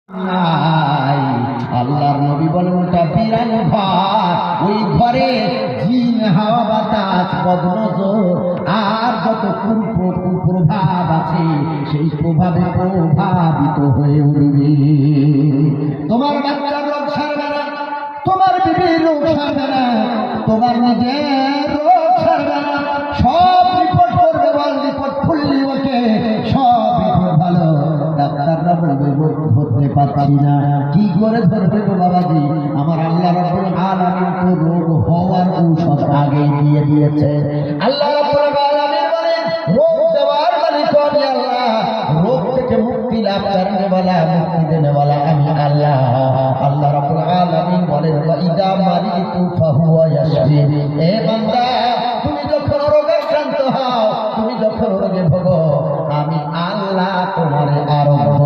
নাই। আল্লাহর নবী বলেন ওটা বিরান ঘর, ওই ঘরে জিন হাওয়া বাতাস বদনজর আর যত কুপ্রভাব আছে সেই প্রভাবে প্রভাবিত হয়ে উঠবে। তোমার বাচ্চার রোগ সারবে না, তোমার বিবির রোগ সারবে না, তোমার নিজের রোগ সারবে না, সব রিপোর্ট করবে, বল রিপোর্ট খুললি ওকে সব রিপোর্ট ভালো, ডাক্তাররা বলবে রোগ ধরতে পারছি না। কি করে ধরবে গো বাবাজি? আমার আল্লাহ রাব্বুল আলামিন তো রোগ হওয়ার ঔষধ আগেই দিয়ে দিয়েছে। আল্লাহ রাব্বুল আলামিন বলেন রোগ দেওয়ার মালিক আমি আল্লাহ, রোগ থেকে মুক্তি লাভ করনে वाला, মুক্তি দেনে वाला আমি আল্লাহ। আল্লাহ রাব্বুল আলামিন বলেন ওয়া ইদা মারিতু ফাহুয়া ইয়াশফি। এ বান্দা, তুমি যখন রোগাক্রান্ত হও, তুমি যখন রোগে ভোগো, আমি আল্লাহ তোমার আরোগ্য